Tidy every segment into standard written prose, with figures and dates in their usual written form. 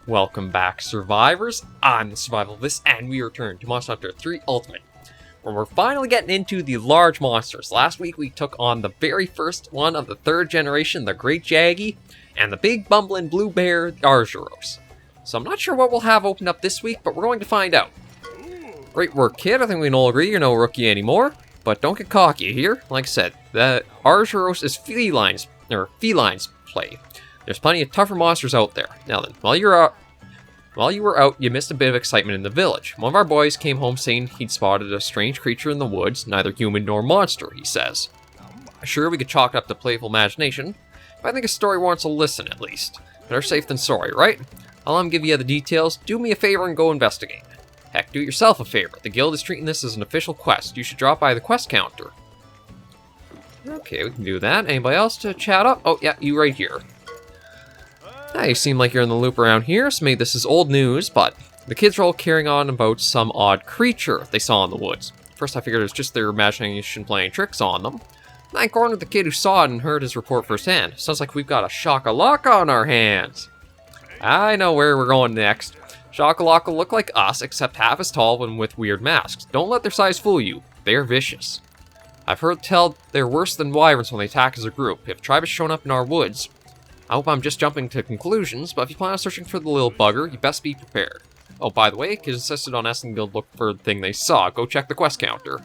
Welcome back, survivors. I'm the SurvivalVis, and we return to Monster Hunter 3 Ultimate, where we're finally getting into the large monsters. Last week we took on the very first one of the third generation, the Great Jaggy, and the big bumbling blue bear, Arzuros. So I'm not sure what we'll have opened up this week, but we're going to find out. Great work, kid. I think we can all agree you're no rookie anymore, but don't get cocky here. Like I said, the Arzuros is felines play. There's plenty of tougher monsters out there. Now then, while you were out, you missed a bit of excitement in the village. One of our boys came home saying he'd spotted a strange creature in the woods, neither human nor monster, he says. Sure, we could chalk it up to playful imagination, but I think a story warrants a listen at least. Better safe than sorry, right? I'll let him give you the details. Do me a favor and go investigate. Heck, do yourself a favor. The guild is treating this as an official quest. You should drop by the quest counter. Okay, we can do that. Anybody else to chat up? Oh, yeah, you right here. You seem like you're in the loop around here, so maybe this is old news, but the kids are all carrying on about some odd creature they saw in the woods. First I figured it was just their imagination playing tricks on them. Then I cornered the kid who saw it and heard his report firsthand. Sounds like we've got a shock-a-lock on our hands. I know where we're going next. Shock-a-lock will look like us, except half as tall and with weird masks. Don't let their size fool you. They're vicious. I've heard tell they're worse than wyverns when they attack as a group. If a tribe has shown up in our woods, I hope I'm just jumping to conclusions, but if you plan on searching for the little bugger, you best be prepared. Oh, by the way, kids insisted on asking the guild look for the thing they saw. Go check the quest counter.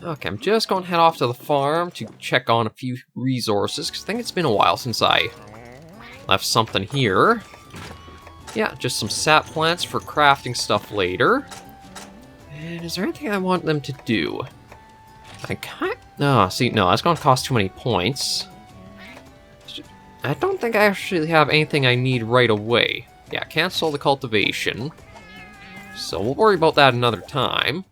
Okay, I'm just going to head off to the farm to check on a few resources, because I think it's been a while since I left something here. Yeah, just some sap plants for crafting stuff later. And is there anything I want them to do? I can't... No, see, no, that's going to cost too many points. I don't think I actually have anything I need right away. Yeah, cancel the cultivation. So we'll worry about that another time.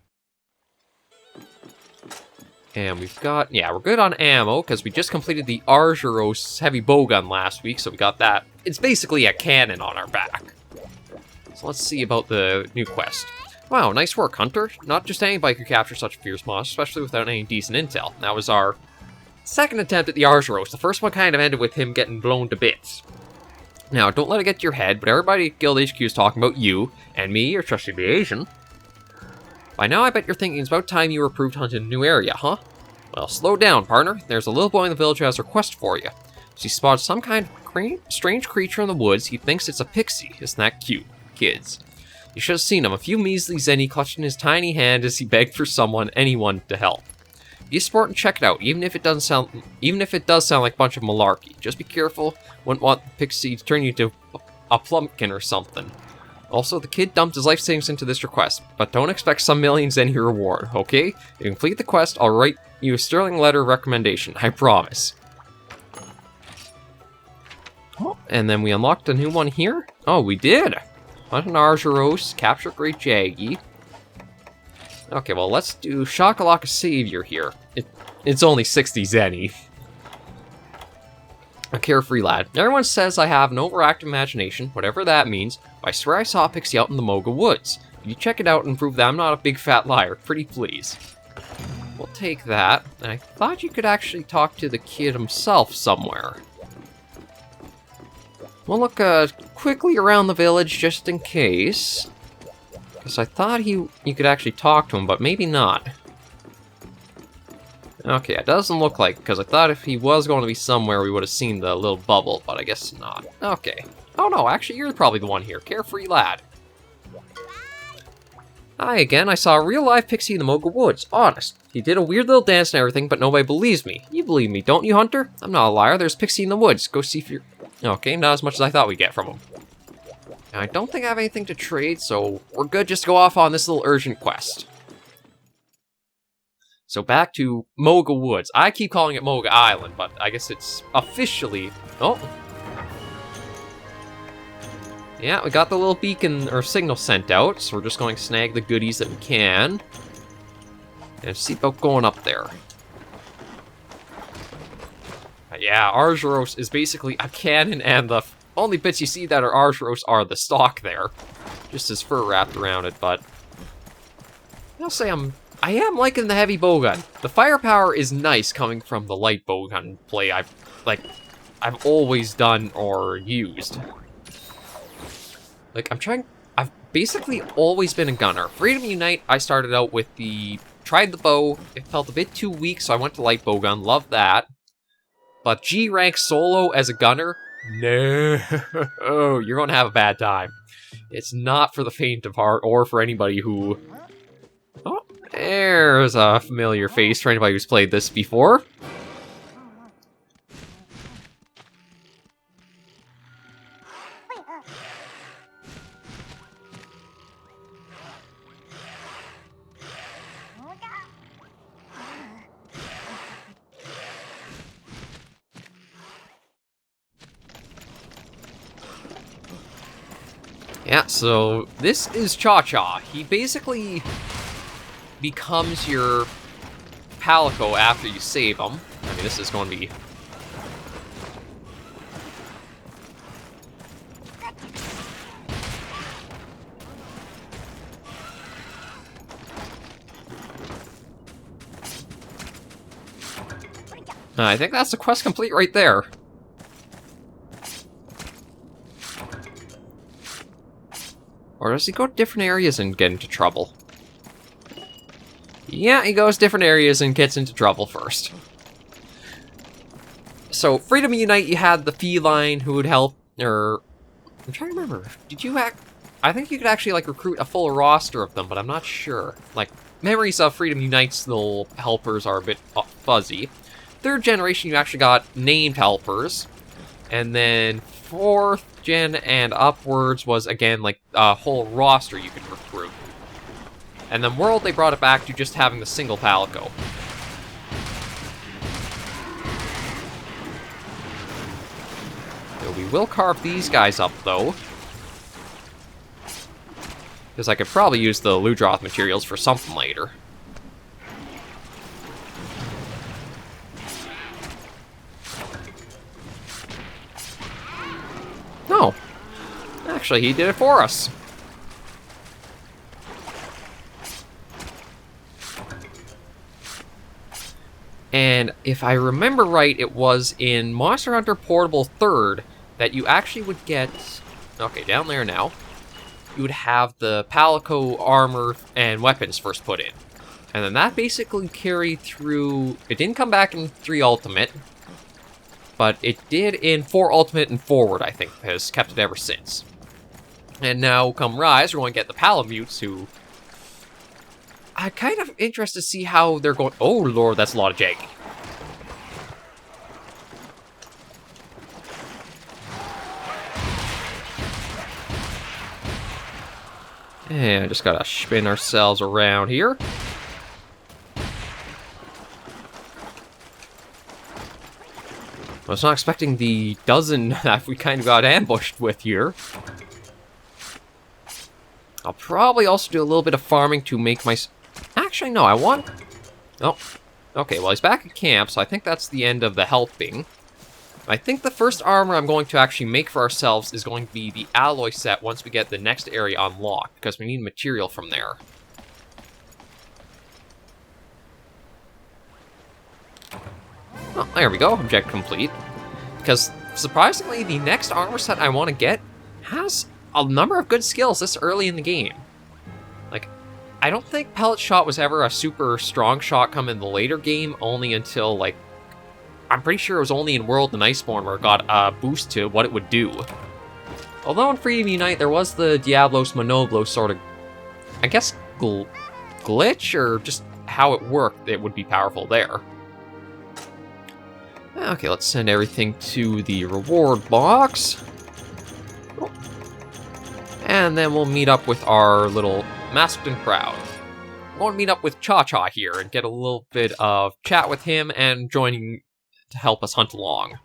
And we've got... Yeah, we're good on ammo, because we just completed the Arzuros heavy bowgun last week, so we got that. It's basically a cannon on our back. So let's see about the new quest. Wow, nice work, Hunter. Not just anybody could capture such a fierce monster, especially without any decent intel. That was our second attempt at the Arzuros. The first one kind of ended with him getting blown to bits. Now, don't let it get to your head, but everybody at Guild HQ is talking about you, and me, your trusty Asian. By now, I bet you're thinking it's about time you were approved to hunt in a new area, huh? Well, slow down, partner. There's a little boy in the village who has a request for you. He spotted some kind of strange creature in the woods. He thinks it's a pixie. Isn't that cute? Kids. You should have seen him. A few measly zenny clutched in his tiny hand as he begged for anyone to help. Be a sport and check it out, even if it does sound like a bunch of malarkey. Just be careful. Wouldn't want the pixie to turn you to a plumpkin or something. Also, the kid dumped his life savings into this request, but don't expect some millions any reward, okay? If you complete the quest, I'll write you a sterling letter of recommendation, I promise. Oh, and then we unlocked a new one here? Oh, we did! Hunt an Arzuros, capture Great Jaggy. Okay, well, let's do Shock-a-Lock Savior here. It's only 60 zenny. A carefree lad. Everyone says I have an overactive imagination, whatever that means, but I swear I saw a pixie out in the Moga Woods. If you check it out and prove that I'm not a big fat liar, pretty please. We'll take that, and I thought you could actually talk to the kid himself somewhere. We'll look quickly around the village just in case. Because I thought you could actually talk to him, but maybe not. Okay, it doesn't look like, because I thought if he was going to be somewhere, we would have seen the little bubble, but I guess not. Okay. Oh no, actually you're probably the one here. Carefree lad. Hi again, I saw a real live pixie in the Moga Woods. Honest. He did a weird little dance and everything, but nobody believes me. You believe me, don't you, Hunter? I'm not a liar, there's a pixie in the woods. Go see if you're... Okay, not as much as I thought we'd get from him. Now, I don't think I have anything to trade, so we're good just to go off on this little urgent quest. So back to Moga Woods. I keep calling it Moga Island, but I guess it's officially... Oh. Yeah, we got the little beacon or signal sent out, so we're just going to snag the goodies that we can. And see about going up there. Yeah, Arzuros is basically a cannon, and the only bits you see that are Arzuros are the stalk there. Just his fur wrapped around it, but... I'll say I am liking the heavy bowgun. The firepower is nice coming from the light bowgun play I've always done or used. Like, I've basically always been a gunner. Freedom Unite, I started out with tried the bow. It felt a bit too weak, so I went to light bow gun. Love that. But G rank solo as a gunner? No. You're going to have a bad time. It's not for the faint of heart, or for anybody who... Oh, there's a familiar face for anybody who's played this before. Yeah, so this is Cha-Cha. He basically becomes your Palico after you save him. I mean, this is going to be... I think that's the quest complete right there. Or does he go to different areas and get into trouble? Yeah, he goes different areas and gets into trouble first. So, Freedom Unite, you had the feline who would help, or... I'm trying to remember. Did you I think you could actually, like, recruit a full roster of them, but I'm not sure. Like, memories of Freedom Unite's little helpers are a bit fuzzy. 3rd generation, you actually got named helpers. And then 4th gen and upwards was, again, like, a whole roster you could recruit. And then World, they brought it back to just having the single Palico. So we will carve these guys up, though. Because I could probably use the Ludroth materials for something later. No. Actually, he did it for us. And if I remember right, it was in Monster Hunter Portable 3rd that you actually would get... Okay, down there now. You would have the Palico armor and weapons first put in. And then that basically carried through... It didn't come back in 3 Ultimate, but it did in 4 Ultimate and Forward, I think, has kept it ever since. And now, come Rise, we're going to get the Palamutes, who... I'm kind of interested to see how they're going... Oh, Lord, that's a lot of jagging. And just gotta spin ourselves around here. I was not expecting the dozen that we kind of got ambushed with here. I'll probably also do a little bit of farming to make my... Actually, no, I want... Oh, okay, well, he's back at camp, so I think that's the end of the helping. I think the first armor I'm going to actually make for ourselves is going to be the alloy set once we get the next area unlocked, because we need material from there. Oh, there we go, object complete. Because, surprisingly, the next armor set I want to get has a number of good skills this early in the game. Like, I don't think Pellet Shot was ever a super strong shot come in the later game, only until, like, I'm pretty sure it was only in World and Iceborne where it got a boost to what it would do. Although in Freedom Unite, there was the Diablos Monoblos sort of, I guess, glitch, or just how it worked, it would be powerful there. Okay, let's send everything to the reward box. And then we'll meet up with our little masked and proud. We're going to meet up with Cha-Cha here and get a little bit of chat with him and joining to help us hunt along.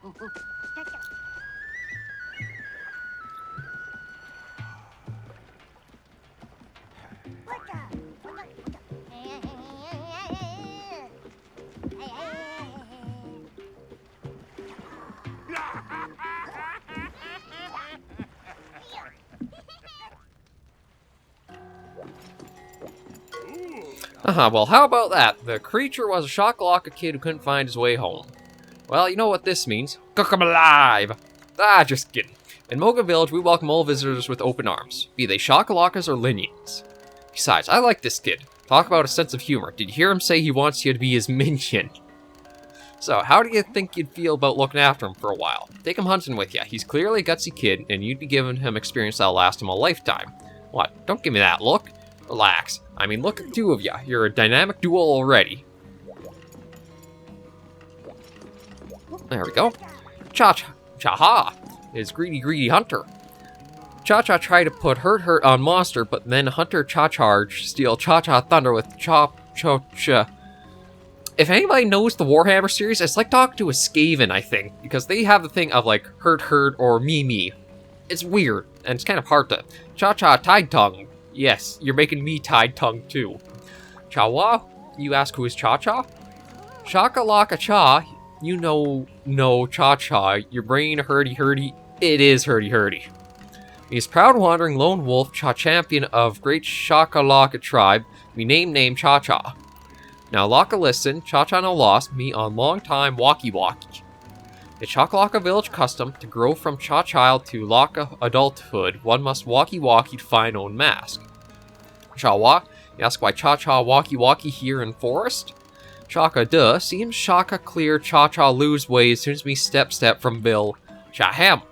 Well, how about that? The creature was a Shock-Locka kid who couldn't find his way home. Well, you know what this means. Cook 'em alive! Ah, just kidding. In Moga Village, we welcome all visitors with open arms, be they Shakalakas or Linians. Besides, I like this kid. Talk about a sense of humor. Did you hear him say he wants you to be his minion? So, how do you think you'd feel about looking after him for a while? Take him hunting with you. He's clearly a gutsy kid, and you'd be giving him experience that'll last him a lifetime. What? Don't give me that look. Relax. I mean, look at the two of you. You're a dynamic duo already. There we go. Cha-ha is greedy hunter. Cha-cha tried to put hurt on monster, but then Hunter Cha-charge steal Cha-cha thunder with Cha-cha. If anybody knows the Warhammer series, it's like talking to a Skaven, I think, because they have the thing of like hurt or me. It's weird, and it's kind of hard to... Cha-cha tide tongue. Yes, you're making me tide tongue too. Chawa? You ask who is Cha-cha? Shaka-laka-cha. You know, no, Cha-cha. Your brain hurdy. It is hurdy. He's proud wandering lone wolf, champion of great Shaka-laka tribe. Me name Cha-cha. Now Laka listen, Cha-cha no lost, me on long time walkie-walkie. It's Shakalaka village custom to grow from Cha-child to Laka adulthood, one must walkie-walkie to find own mask. Chawa? You ask why Cha-cha walkie-walkie here in forest? Shaka duh, seems Shaka clear Cha-cha lose way as soon as me step from Bill. Cha-ham.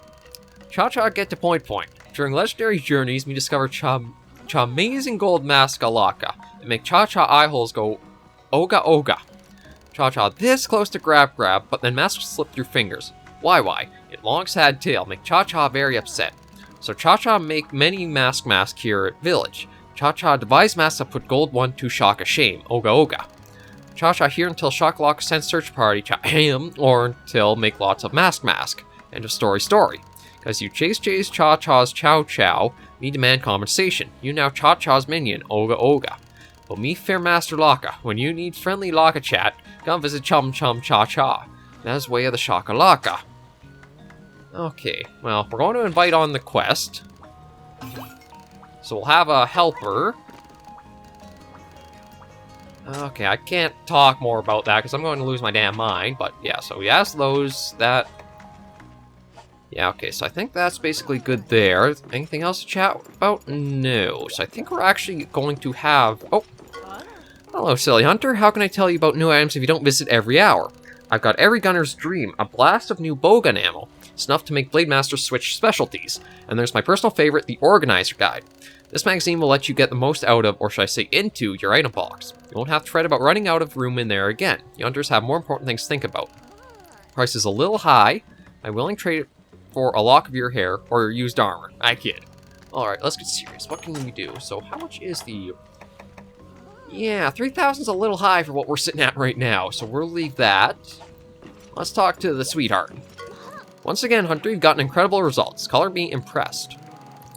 Cha-cha get to point. During legendary journeys, me discover Cha amazing gold mask Alaka, and make Cha-cha eye holes go Oga. Cha-cha this close to grab, but then mask slip through fingers. Why? It long sad tail, make Cha-cha very upset. So Cha-cha make many mask here at village. Cha-cha devise masks that put gold one to Shaka shame, Oga. Cha-cha here until Shakalaka sends search party, Cha-ham, or until make lots of mask. End of story. As you chase Cha-cha's chow, me demand compensation. You now Cha-cha's minion, Oga. But me fair master Laka, when you need friendly Laka chat, come visit Chum Cha-cha. That's way of the Shakalaka. Okay, well, we're going to invite on the quest. So we'll have a helper. Okay, I can't talk more about that because I'm going to lose my damn mind. But yeah, so we asked those that... Yeah, okay, so I think that's basically good there. Anything else to chat about? No. So I think we're actually going to have... Oh! Hello, silly hunter. How can I tell you about new items if you don't visit every hour? I've got every gunner's dream, a blast of new bowgun ammo. It's enough to make Blade Masters switch specialties. And there's my personal favorite, the Organizer Guide. This magazine will let you get the most out of, or should I say into, your item box. You won't have to fret about running out of room in there again. You hunters have more important things to think about. Price is a little high. I'm willing to trade it for a lock of your hair or your used armor. I kid. Alright, let's get serious. What can we do? So how much is the... Yeah, 3,000's a little high for what we're sitting at right now, so we'll leave that. Let's talk to the sweetheart. Once again, Hunter, you've gotten incredible results. Color me impressed.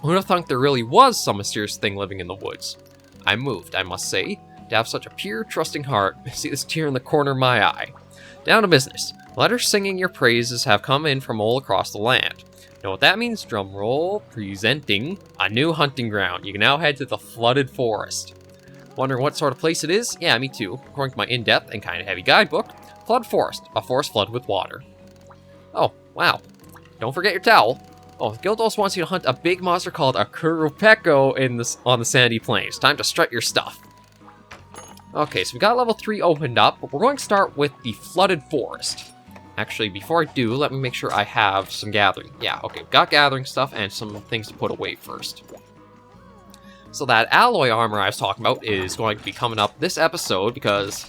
Who'd have thought there really was some mysterious thing living in the woods? I'm moved, I must say, to have such a pure, trusting heart. See this tear in the corner of my eye. Down to business. Letters singing your praises have come in from all across the land. Know what that means? Drum roll. Presenting a new hunting ground. You can now head to the Flooded Forest. Wondering what sort of place it is? Yeah, me too. According to my in-depth and kind of heavy guidebook, Flood Forest, a forest flooded with water. Oh, wow. Don't forget your towel. Oh, the guild also wants you to hunt a big monster called a Kurupeko on the sandy plains. Time to strut your stuff. Okay, so we got level 3 opened up, but we're going to start with the Flooded Forest. Actually, before I do, let me make sure I have some gathering. Yeah, okay, we've got gathering stuff and some things to put away first. So that alloy armor I was talking about is going to be coming up this episode because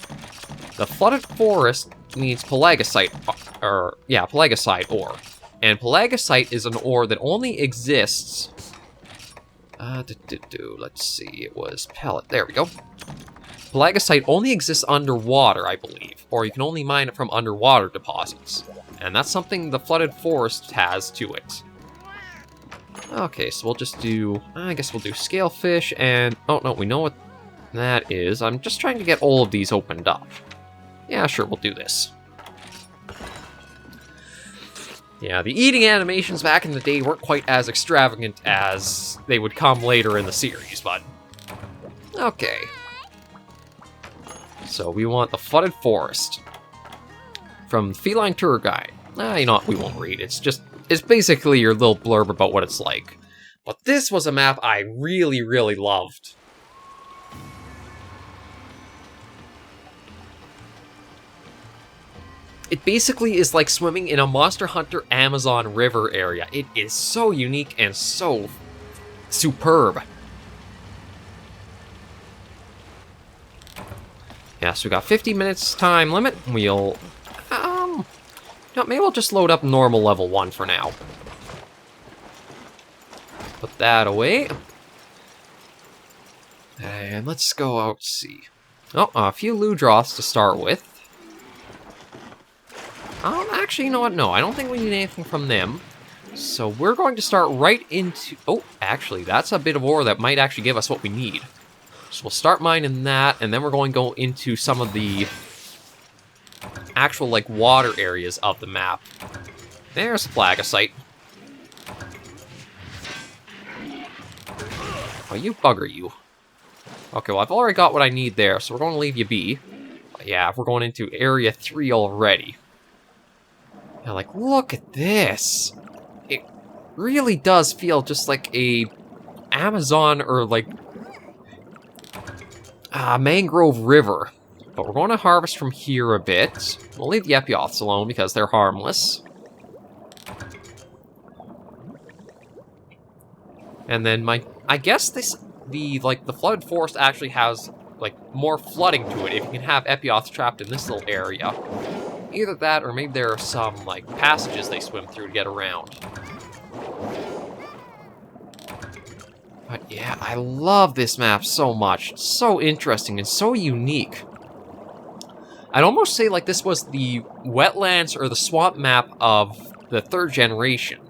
the Flooded Forest needs Pelagisite ore. And Pelagisite is an ore that only exists... let's see, it was pellet. There we go. Pelagisite only exists underwater, I believe, or you can only mine it from underwater deposits. And that's something the Flooded Forest has to it. Okay, so we'll just do... I guess we'll do Scalefish and... Oh, no, we know what that is. I'm just trying to get all of these opened up. Yeah, sure, we'll do this. Yeah, the eating animations back in the day weren't quite as extravagant as they would come later in the series, but... Okay. So we want the Flooded Forest. From Feline Tour Guide. You know what, we won't read. It's just it's basically your little blurb about what it's like. But this was a map I really, really loved. It basically is like swimming in a Monster Hunter Amazon River area. It is so unique and so superb. Yeah, so we got 50 minutes time limit. We'll, maybe we'll just load up normal level 1 for now. Put that away. And let's go out see. Oh, a few Ludroths to start with. Actually, you know what? No, I don't think we need anything from them. So we're going to start right into... Oh, actually, that's a bit of ore that might actually give us what we need. So we'll start mining that, and then we're going to go into some of the actual, like, water areas of the map. There's a Plagocyte. Oh, you bugger, you. Okay, well, I've already got what I need there, so we're going to leave you be. But yeah, we're going into Area 3 already. Yeah, like, look at this. It really does feel just like a Amazon or, like, mangrove river. But we're going to harvest from here a bit. We'll leave the Epioths alone because they're harmless. And then I guess the flooded forest actually has, like, more flooding to it if you can have Epioths trapped in this little area. Either that, or maybe there are some, like, passages they swim through to get around. But yeah, I love this map so much. It's so interesting and so unique. I'd almost say, like, this was the wetlands or the swamp map of the 3rd generation.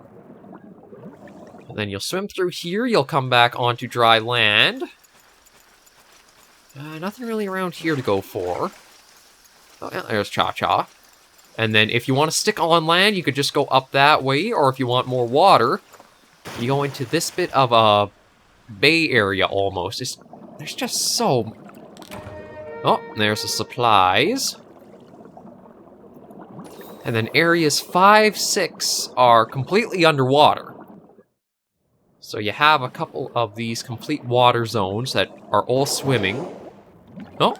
And then you'll swim through here, you'll come back onto dry land. Nothing really around here to go for. Oh, yeah, there's Cha-Cha. And then if you want to stick on land, you could just go up that way, or if you want more water, you go into this bit of a bay area almost. There's just so... Oh, there's the supplies. And then areas 5, 6 are completely underwater. So you have a couple of these complete water zones that are all swimming. Oh.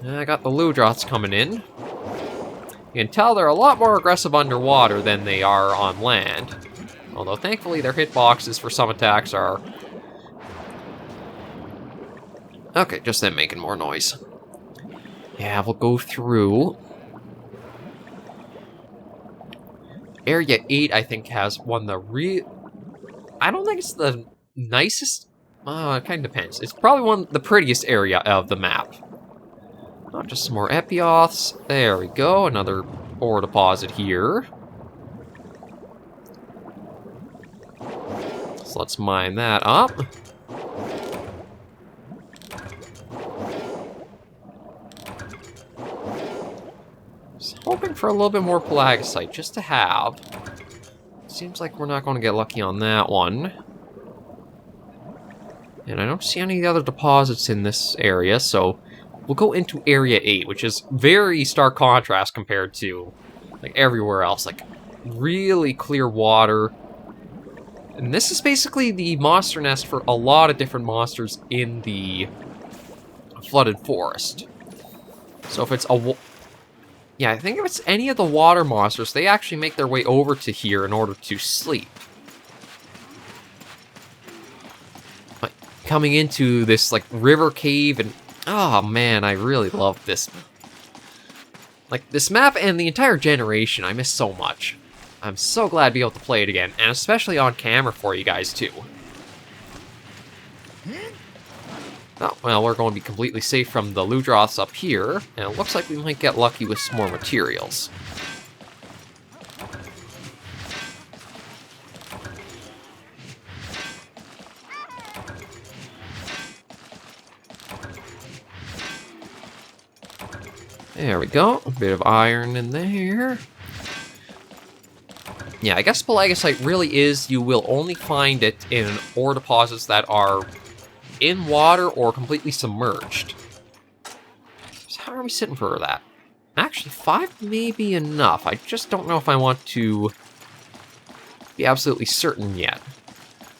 I got the Ludroths coming in. You can tell they're a lot more aggressive underwater than they are on land. Although, thankfully, their hitboxes for some attacks are... Okay, just them making more noise. Yeah, we'll go through. Area 8, I think, has one of the I don't think it's the nicest... it kind of depends. It's probably the prettiest area of the map. Oh, just some more Epioths. There we go. Another ore deposit here. So let's mine that up. Just hoping for a little bit more Plagocyte, just to have. Seems like we're not going to get lucky on that one. And I don't see any of the other deposits in this area, so... We'll go into Area 8, which is very stark contrast compared to, like, everywhere else. Like, really clear water. And this is basically the monster nest for a lot of different monsters in the flooded forest. So if it's yeah, I think if it's any of the water monsters, they actually make their way over to here in order to sleep. Like, coming into this, like, river cave and... Oh man, I really love this. Like, this map and the entire generation, I miss so much. I'm so glad to be able to play it again, and especially on camera for you guys, too. Oh, well, we're going to be completely safe from the Ludroths up here, and it looks like we might get lucky with some more materials. There we go, a bit of iron in there. Yeah, I guess Plagocyte really is, you will only find it in ore deposits that are in water or completely submerged. So how are we sitting for that? Actually, 5 may be enough. I just don't know if I want to be absolutely certain yet.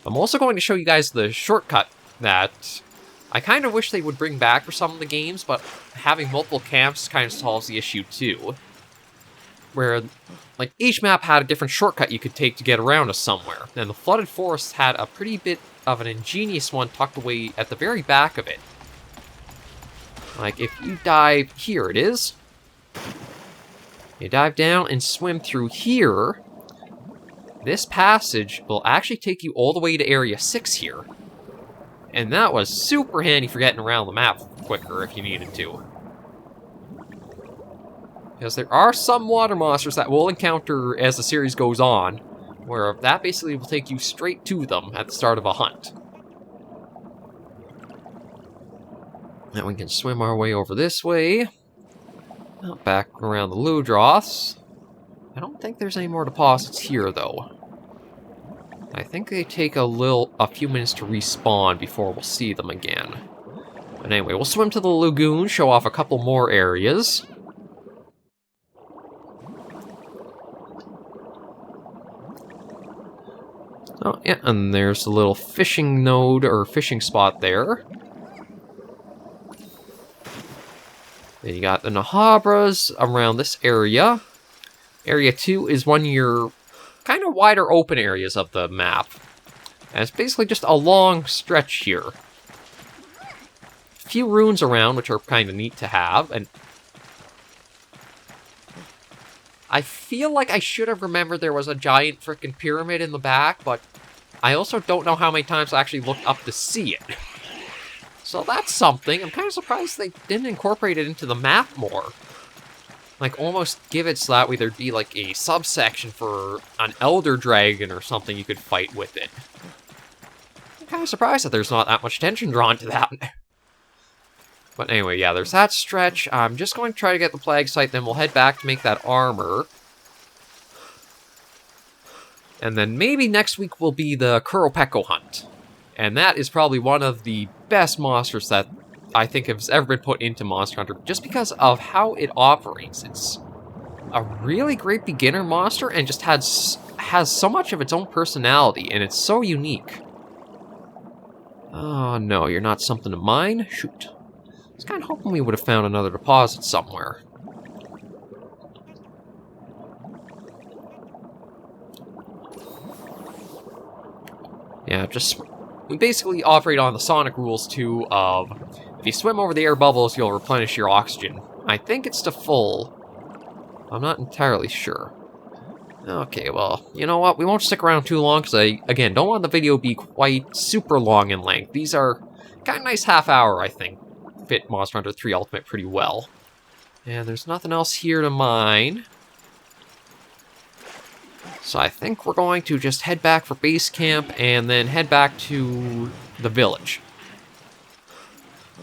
I'm also going to show you guys the shortcut that I kind of wish they would bring back for some of the games, but having multiple camps kind of solves the issue too. Where, like, each map had a different shortcut you could take to get around to somewhere, and the Flooded Forest had a pretty bit of an ingenious one tucked away at the very back of it. Like, if you dive, here it is. You dive down and swim through here. This passage will actually take you all the way to Area 6 here. And that was super handy for getting around the map quicker if you needed to. Because there are some water monsters that we'll encounter as the series goes on, where that basically will take you straight to them at the start of a hunt. Now we can swim our way over this way. Back around the Ludroths. I don't think there's any more deposits here, though. I think they take a few minutes to respawn before we'll see them again. But anyway, we'll swim to the lagoon, show off a couple more areas. Oh, yeah, and there's a little fishing node, or fishing spot there. Then you got the Nahabras around this area. Area 2 is one of your kind of wider open areas of the map. And it's basically just a long stretch here. A few runes around, which are kind of neat to have, and I feel like I should have remembered there was a giant frickin' pyramid in the back, but I also don't know how many times I actually looked up to see it. So that's something. I'm kind of surprised they didn't incorporate it into the map more. Like, almost give it so that way there'd be, like, a subsection for an Elder Dragon or something you could fight with it. I'm kind of surprised that there's not that much attention drawn to that. But anyway, yeah, there's that stretch. I'm just going to try to get the Plague Site, then we'll head back to make that armor. And then maybe next week will be the Kuropeko hunt. And that is probably one of the best monsters that I think has ever been put into Monster Hunter, just because of how it operates. It's a really great beginner monster and just has so much of its own personality, and it's so unique. Oh no, you're not something of mine? Shoot. I was kind of hoping we would have found another deposit somewhere. Yeah, we basically operate on the Sonic rules too of, if you swim over the air bubbles, you'll replenish your oxygen. I think it's to full. I'm not entirely sure. Okay, well, you know what? We won't stick around too long, because I, again, don't want the video to be quite super long in length. These are kind of nice half hour, I think. Fit Monster Hunter 3 Ultimate pretty well. And there's nothing else here to mine. So I think we're going to just head back for base camp, and then head back to the village.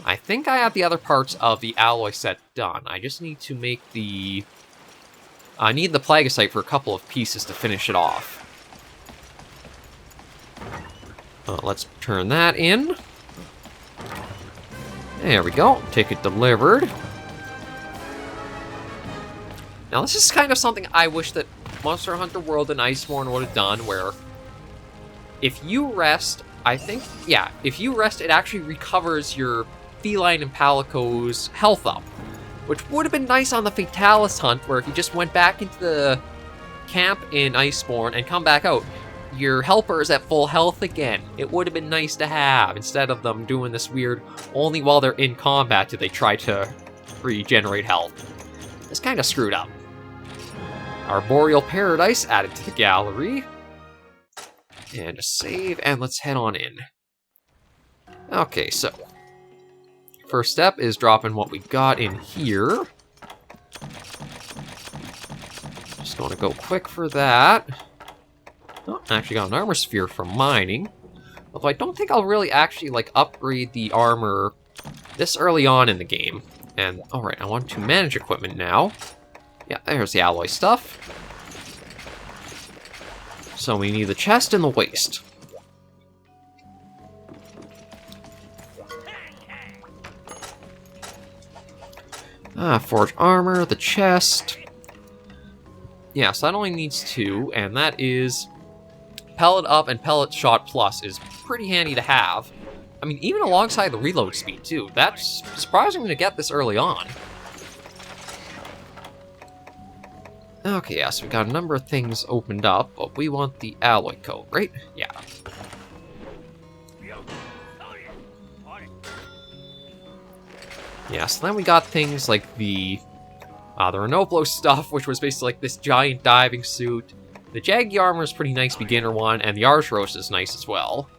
I think I have the other parts of the alloy set done. I just need to make the... I need the Plaguicite for a couple of pieces to finish it off. Let's turn that in. There we go. Ticket delivered. Now this is kind of something I wish that Monster Hunter World and Iceborne would have done, where if you rest, I think, yeah, if you rest, it actually recovers your Feline and Palico's health up, which would have been nice on the Fatalis hunt, where if you just went back into the camp in Iceborne and come back out, your helper is at full health again. It would have been nice to have, instead of them doing this weird, only while they're in combat do they try to regenerate health. It's kind of screwed up. Arboreal Paradise added to the gallery. And a save, and let's head on in. Okay, so first step is dropping what we got in here. Just going to go quick for that. Oh, I actually got an armor sphere from mining. Although I don't think I'll really actually, like, upgrade the armor this early on in the game. And, alright, I want to manage equipment now. Yeah, there's the alloy stuff. So we need the chest and the waist. Forge armor, the chest. Yeah, so that only needs 2, and that is Pellet Up and Pellet Shot Plus is pretty handy to have. I mean, even alongside the reload speed, too. That's surprising to get this early on. Okay, yeah, so we got a number of things opened up, but we want the alloy coat, right? Yeah. Yeah, so then we got things like the Renoplo stuff, which was basically like this giant diving suit. The Jaggy armor is pretty nice beginner one, and the Arshros is nice as well.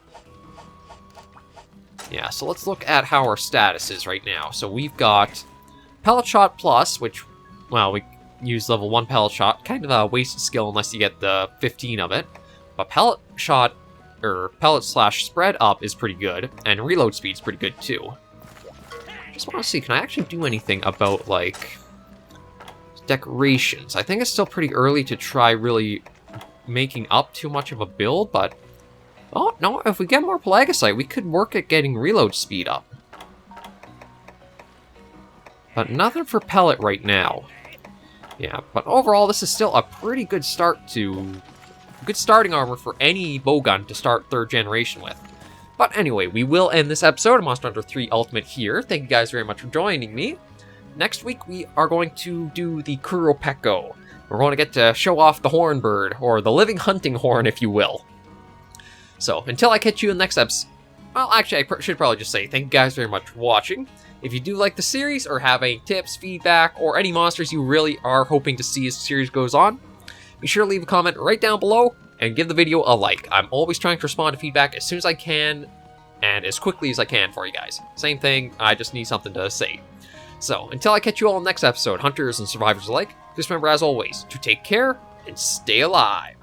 Yeah, so let's look at how our status is right now. So we've got Pellet Shot Plus, which, well, we use level 1 Pellet Shot. Kind of a wasted skill unless you get the 15 of it. But Pellet Shot, or Pellet slash Spread Up is pretty good, and reload speed's pretty good too. Just want to see, can I actually do anything about, like, decorations? I think it's still pretty early to try really making up too much of a build, but... oh, no, if we get more Pelagisite, we could work at getting reload speed up. But nothing for pellet right now. Yeah, but overall, this is still a pretty good start to... good starting armor for any bowgun to start 3rd generation with. But anyway, we will end this episode of Monster Hunter 3 Ultimate here. Thank you guys very much for joining me. Next week, we are going to do the Kuropeko. We're going to get to show off the horn bird, or the living hunting horn, if you will. So, until I catch you in the next episode... well, actually, I should probably just say thank you guys very much for watching. If you do like the series, or have any tips, feedback, or any monsters you really are hoping to see as the series goes on, be sure to leave a comment right down below, and give the video a like. I'm always trying to respond to feedback as soon as I can, and as quickly as I can for you guys. Same thing, I just need something to say. So, until I catch you all in the next episode, hunters and survivors alike, just remember, as always, to take care and stay alive.